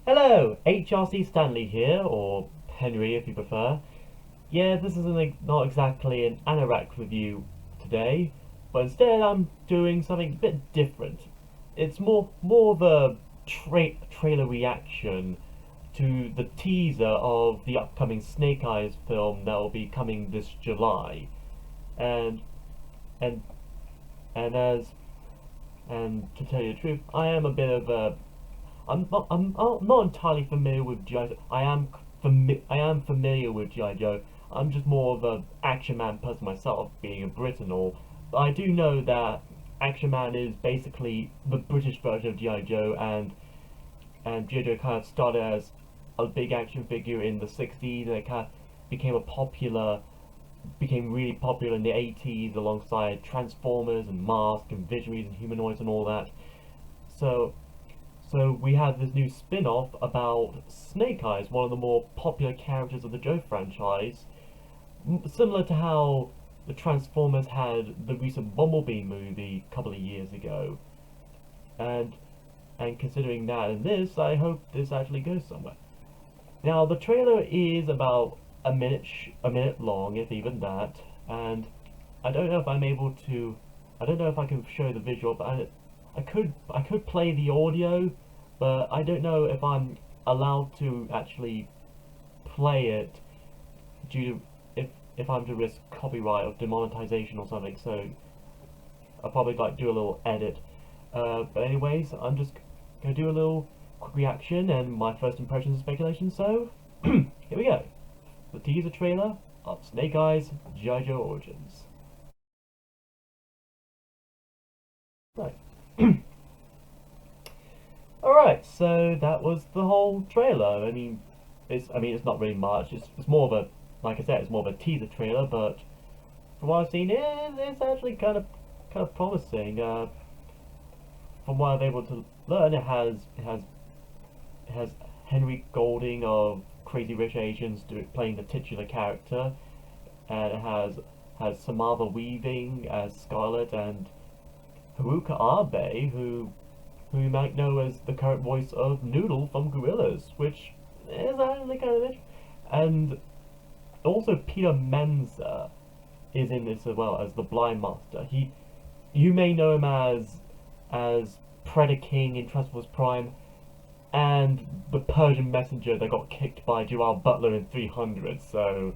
Hello, HRC Stanley here, or Henry if you prefer. Yeah, this isn't not exactly an anorak review today, but instead I'm doing something a bit different. It's more of a trailer reaction to the teaser of the upcoming Snake Eyes film that will be coming this July, and and and as and to tell you the truth, I am a bit of a I'm not entirely familiar with G.I. Joe. I am familiar with G.I. Joe. I'm just more of a Action Man person myself, being a Brit and all. But I do know that Action Man is basically the British version of G.I. Joe, and G.I. Joe kind of started as a big action figure in the 60s, and it kind of became really popular in the 80s alongside Transformers and Mask and Visionaries and Humanoids and all that. So so we have this new spin-off about Snake Eyes, one of the more popular characters of the Joe franchise, similar to how the Transformers had the recent Bumblebee movie a couple of years ago. And and considering that and this, I hope this actually goes somewhere. Now the trailer is about a minute long, if even that, and I don't know if I'm able to. I don't know if I can show the visual, but I could play the audio, but I don't know if I'm allowed to actually play it due to if I'm to risk copyright or demonetization or something. So I'll probably like do a little edit. But anyways, I'm just gonna do a little quick reaction and my first impressions and speculation. So here we go. The teaser trailer of Snake Eyes G.I. Joe Origins. Right. Alright, so that was the whole trailer. I mean it's not really much. It's more of a like I said, it's more of a teaser trailer, but from what I've seen, it's actually kind of promising. From what I'm able to learn, it has Henry Golding of Crazy Rich Asians playing the titular character, and it has Samantha Weaving as Scarlet and Haruka Abe, who you might know as the current voice of Noodle from Gorillaz, which is actually kind of interesting. And also Peter Menza is in this as well as the Blind Master. You may know him as Predator King in Transformers Prime, and the Persian messenger that got kicked by Gerard Butler in 300. So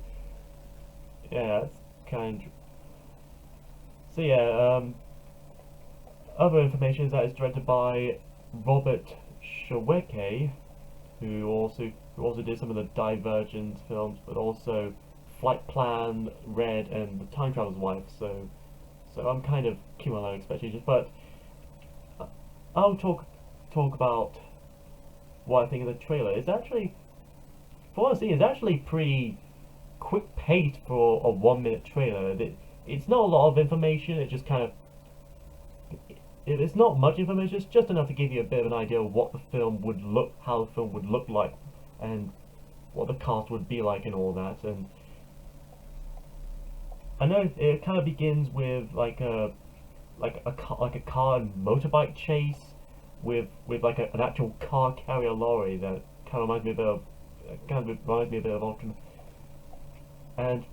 yeah, it's kind. So yeah, other information is that it's directed by Robert Schwecke, who also did some of the Divergent films, but also Flight Plan, Red, and The Time Traveler's Wife. So I'm kind of keeping my own expectations, but I'll talk about what I think of the trailer. It's actually, for what I see, it's actually pretty quick paced for a 1 minute trailer. It's not a lot of information. It just kind of it's not much information. It's just enough to give you a bit of an idea of what the film would look, how the film would look like, and what the cast would be like, and all that. And I know it kind of begins with like a car and motorbike chase with like an actual car carrier lorry that kind of reminds me a bit of Ultraman. And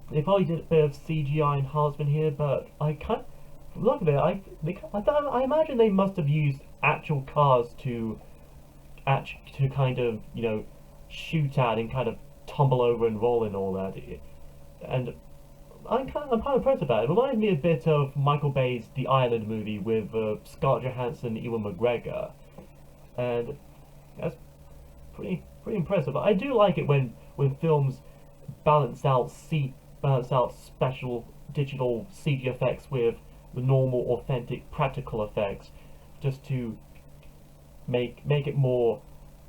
they probably did a bit of CGI enhancement here, but I kind of look at it. I imagine they must have used actual cars to kind of shoot at and kind of tumble over and roll and all that. And I'm kind of impressed about it. It reminds me a bit of Michael Bay's The Island movie with Scarlett Johansson, Ewan McGregor, and that's pretty impressive. I do like it when films balance out special digital CG effects with the normal authentic practical effects, just to make it more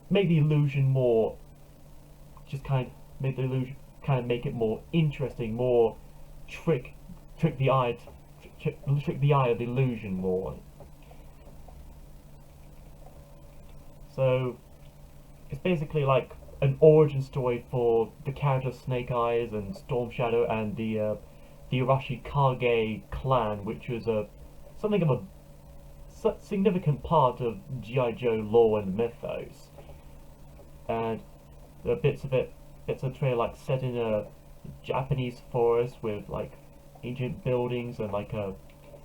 make the illusion more just kind of make the illusion kind of make it more interesting, more trick trick the eye trick the eye of the illusion more. So it's basically like an origin story for the character Snake Eyes and Storm Shadow and the Arashikage clan, which was something of a significant part of G.I. Joe lore and mythos. and there are bits of the trailer like set in a Japanese forest with like ancient buildings and like a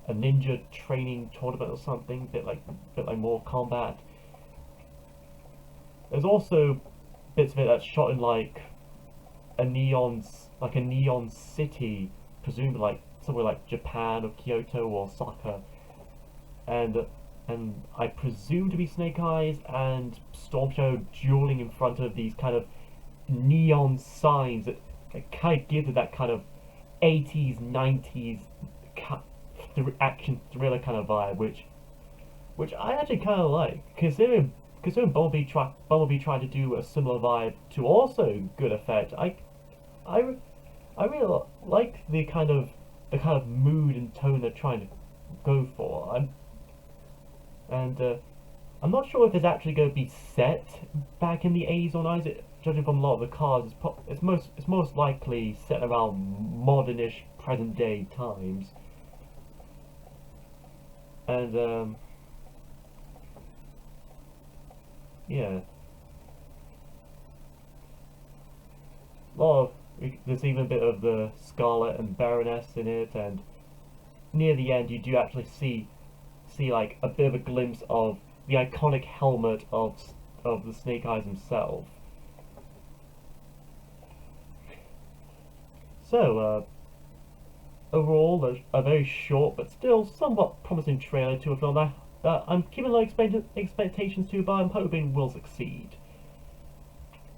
ninja training tournament or something, bit like Mortal Kombat. There's also bits of it that's shot in like a neon city, presumably like somewhere like Japan or Kyoto or Osaka, and I presume to be Snake Eyes and Storm Shadow dueling in front of these kind of neon signs that kind of gives it that kind of 80s, 90s action thriller kind of vibe, which I actually kind of like, considering Bumblebee tried to do a similar vibe to also good effect. I, I really like the kind of mood and tone they're trying to go for. I'm not sure if it's actually going to be set back in the 80s or 90s. Judging from a lot of the cars, it's most likely set around modernish present day times. And yeah, there's even a bit of the Scarlet and Baroness in it, and near the end you do actually see like a bit of a glimpse of the iconic helmet of the Snake Eyes himself. So, overall, a very short but still somewhat promising trailer to a film that I'm keeping low expectations to, but I'm hoping will succeed.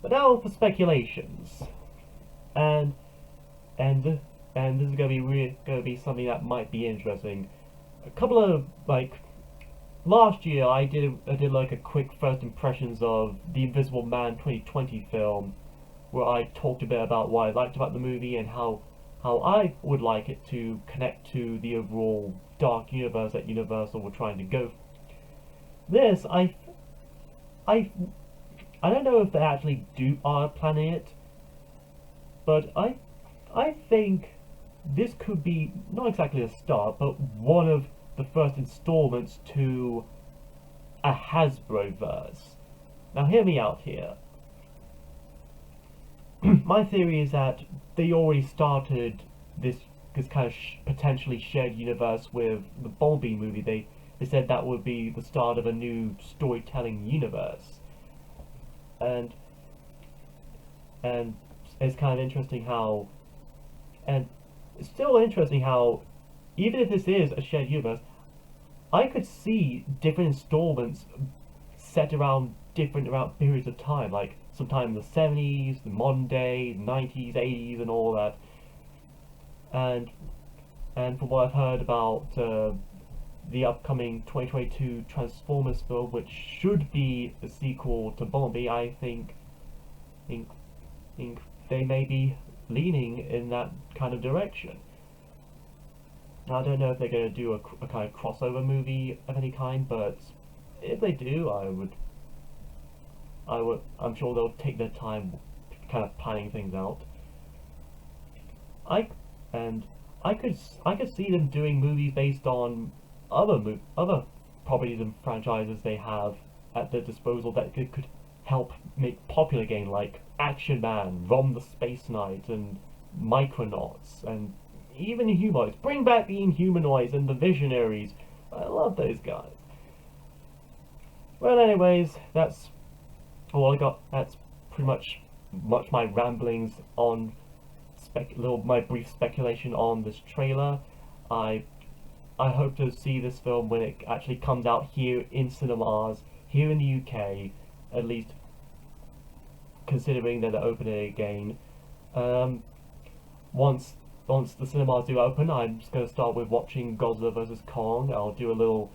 But now for speculations, and and and this is going to be something that might be interesting. A couple of like last year, I did like a quick first impressions of the Invisible Man 2020 film, where I talked a bit about what I liked about the movie and how I would like it to connect to the overall dark universe that Universal were trying to go. This I don't know if they actually are planning it, but I think this could be not exactly a start, but one of the first installments to a Hasbro verse. Now hear me out here. My theory is that they already started this kind of potentially shared universe with the Bumblebee movie. They said that would be the start of a new storytelling universe, and and it's kind of interesting how, and it's still interesting how, even if this is a shared universe, I could see different installments set around periods of time, like sometime in the 70s, the modern day, 90s, 80s, and all that. And from what I've heard about the upcoming 2022 Transformers film, which should be a sequel to Bumblebee, I think they may be leaning in that kind of direction. Now, I don't know if they're going to do a kind of crossover movie of any kind, but if they do, I'm sure they'll take their time kind of planning things out. I could see them doing movies based on other properties and franchises they have at their disposal that could help make popular games like Action Man, Rom the Space Knight, and Micronauts, and even Inhumanoids. Bring back the Inhumanoids and the Visionaries. I love those guys. Well, anyways, that's all I got. That's pretty much my ramblings on my brief speculation on this trailer. I hope to see this film when it actually comes out here in cinemas, here in the UK, at least considering that they're opening again. Once the cinemas do open, I'm just going to start with watching Godzilla vs. Kong. I'll do a little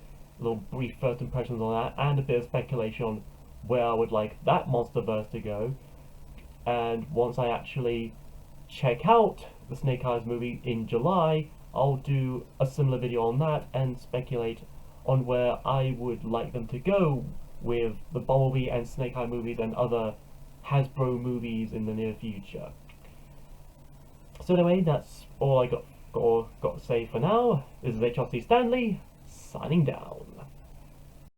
brief first impressions on that, and a bit of speculation on where I would like that MonsterVerse to go. And once I actually check out the Snake Eyes movie in July, I'll do a similar video on that and speculate on where I would like them to go with the Bumblebee and Snake Eye movies and other Hasbro movies in the near future. So anyway, that's all I got to say for now. This is HRC Stanley, signing down.